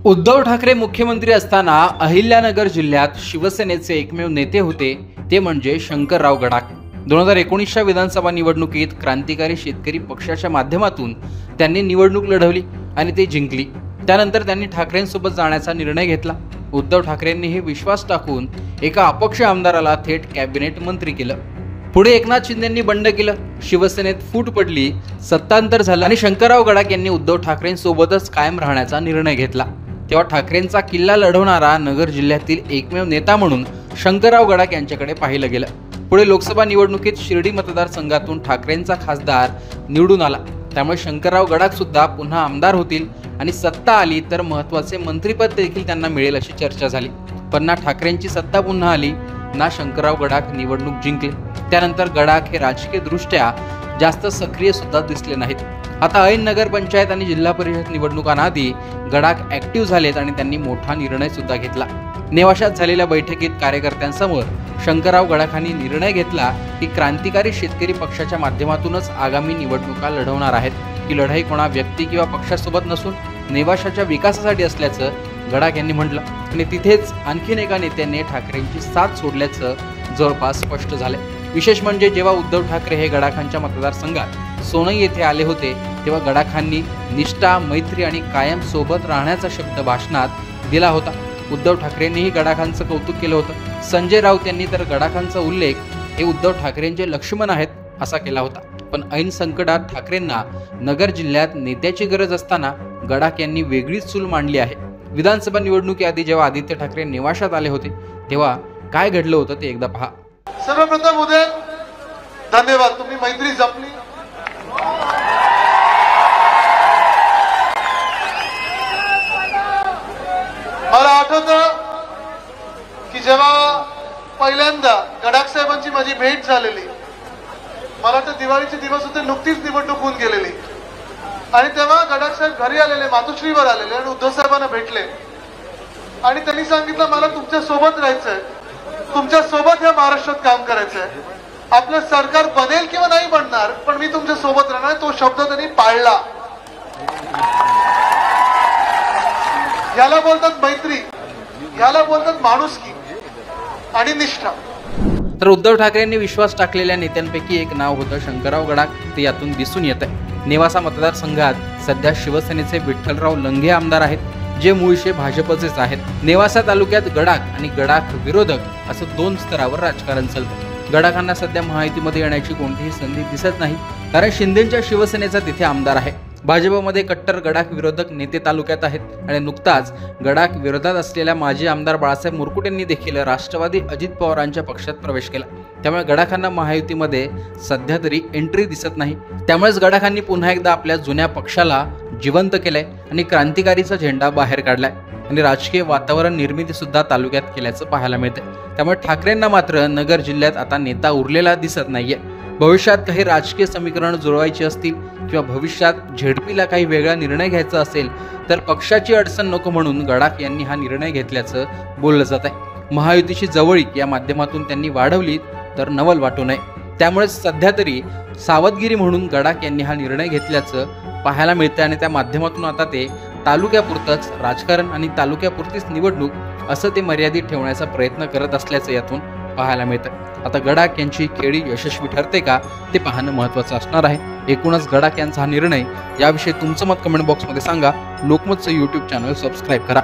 उद्धव ठाकरे मुख्यमंत्री असताना अहिल्यानगर जिल्ह्यात शिवसेनेचे एकमेव नेते होते ते म्हणजे शंकरराव गडाख। 2019च्या विधानसभा निवडणुकीत क्रांतिकारी शेतकरी पक्षाच्या माध्यमातून त्यांनी निवडणूक लढवली आणि ते जिंकली। त्यानंतर त्यांनी ठाकरेंसोबत जाण्याचा निर्णय घेतला। उद्धव ठाकरेंनी हे विश्वास टाकून एका अपक्ष आमदाराला थेट कॅबिनेट मंत्री केलं। पुढे एकनाथ शिंदेंनी बंड केलं, शिवसेनेत फूट पडली, सत्तांतर झालं आणि शंकरराव गडाख यांनी उद्धव ठाकरेंसोबतच कायम राहण्याचा निर्णय घेतला। तेव्हा ठाकरेंचा किल्ला लढवणारा नगर जिल्ह्यातील एकमेव नेता म्हणून शंकरराव गडाख यांच्याकडे पाहिलं गेलं। पुढे लोकसभा निवडणुकीत शिर्डी मतदारसंघातून ठाकरेंचा खासदार निवडून आला, त्यामुळे शंकरराव गडाख सुद्धा पुन्हा आमदार होतील आणि सत्ता आली तर महत्त्वाचे मंत्रिपद देखील त्यांना मिळेल अशी चर्चा झाली। पण ना ठाकरेंची सत्ता पुन्हा आली ना शंकरराव गडाख निवडणूक जिंकले। त्यानंतर गडाख हे राजकीय दृष्ट्या जास्त सक्रिय सुद्धा दिसले नाहीत। आता ऐन नगर पंचायत आणि जिल्हा परिषद निवडणुकांआधी गडाख ऍक्टिव्ह झालेत आणि त्यांनी मोठा निर्णय सुद्धा घेतला। नेवाशात झालेल्या बैठकीत कार्यकर्त्यांसमोर शंकरराव गडाखांनी निर्णय घेतला की क्रांतिकारी शेतकरी पक्षाच्या माध्यमातूनच आगामी निवडणुका लढवणार आहेत। ही लढाई कोणा व्यक्ती किंवा पक्षासोबत नसून नेवाशाच्या विकासासाठी असल्याचं गडाख यांनी म्हटलं आणि तिथेच आणखीन एका नेत्याने ठाकरेंची साथ सोडल्याचं जवळपास स्पष्ट झालं। विशेष म्हणजे जेव्हा उद्धव ठाकरे हे गडाखांच्या मतदारसंघात सोनई येथे आले होते तेव्हा गडाखांनी निष्ठा, मैत्री आणि कायम सोबत राहण्याचा शब्द भाषणात दिला होता। उद्धव ठाकरेंनीही गडाखांचं कौतुक केलं होतं। संजय राऊत यांनी तर गडाखांचा उल्लेख हे उद्धव ठाकरेंचे लक्ष्मण आहेत असा केला होता। पण ऐन संकटात ठाकरेंना नगर जिल्ह्यात नेत्याची गरज असताना गडाख यांनी वेगळीच चूल मांडली आहे। विधानसभा निवडणुकीआधी जेव्हा आदित्य ठाकरे नेवाशात आले होते तेव्हा काय घडलं होतं ते एकदा पहा। सर्वप्रथम उदय धन्यवाद, तुम्ही मैत्री जपली। मला आठवतं की जेव्हा पहिल्यांदा गडाख साहेबांची माझी भेट झालेली, मला तर दिवाळीचे दिवस होते, नुकतीच निवडणूक होऊन गेलेली आणि तेव्हा गडाख साहेब घरी आलेले, मातोश्रीवर आलेले आणि उद्धव साहेबांना भेटले आणि त्यांनी सांगितलं मला तुमच्या सोबत राहायचंय, तुमच्या सोबत या महाराष्ट्रात काम करायचंय, आपलं सरकार बनेल किंवा नाही बनणार पण मी तुमच्या सोबत राहणार। तो शब्द त्यांनी पाळला। याला बोलतात मैत्री, याला बोलतात माणुसकी आणि निष्ठा। तर उद्धव ठाकरेंनी विश्वास टाकलेल्या नेत्यांपैकी एक नाव होतं शंकरराव गडाख, ते यातून दिसून येत आहे। नेवासा मतदारसंघात सध्या शिवसेनेचे विठ्ठलराव लंघे आमदार आहेत, जे मूळचे भाजपचेच आहेत। नेवासा तालुक्यात गडाख आणि गडाख विरोधक असं दोन स्तरावर राजकारण चालतं। गडाखांना सध्या महायुतीमध्ये येण्याची कोणतीही संधी दिसत नाही, कारण शिंदेच्या शिवसेनेचा तिथे आमदार आहे। भाजपमध्ये कट्टर गडाख विरोधक नेते तालुक्यात आहेत आणि नुकताच गडाख विरोधात असलेल्या माजी आमदार बाळासाहेब मुरकुट यांनी देखील राष्ट्रवादी अजित पवारांच्या पक्षात प्रवेश केला। त्यामुळे गडाखांना महायुतीमध्ये सध्या तरी एंट्री दिसत नाही। त्यामुळेच गडाखांनी पुन्हा एकदा आपल्या जुन्या पक्षाला जिवंत केलंय आणि क्रांतिकारीचा झेंडा बाहेर काढलाय आणि राजकीय वातावरण निर्मिती सुद्धा तालुक्यात केल्याचं पाहायला मिळते। त्यामुळे ठाकरेंना मात्र नगर जिल्ह्यात आता नेता उरलेला दिसत नाहीये। भविष्यात काही राजकीय समीकरण जुळवायची असतील किंवा भविष्यात झेडपीला काही वेगळा निर्णय घ्यायचा असेल तर पक्षाची अडचण नको म्हणून गडाख यांनी हा निर्णय घेतल्याचं बोललं जात आहे। महायुतीची जवळीक या माध्यमातून त्यांनी वाढवली तर नवल वाटू नये, त्यामुळे सध्या तरी सावधगिरी म्हणून गडाख यांनी हा निर्णय घेतल्याचं पाहायला मिळतं आणि त्या माध्यमातून आता ते तालुक्यापुरतंच राजकारण आणि तालुक्यापुरतीच निवडणूक असं ते मर्यादित ठेवण्याचा प्रयत्न करत असल्याचं यातून पाहायला मिळतं। आता गडाख यांची खेळी यशस्वी ठरते का ते पाहणं महत्त्वाचं असणार आहे। एकूणच गडाख यांचा हा निर्णय याविषयी तुमचं मत कमेंट बॉक्समध्ये सांगा। लोकमतचं YouTube चॅनल सबस्क्राईब करा।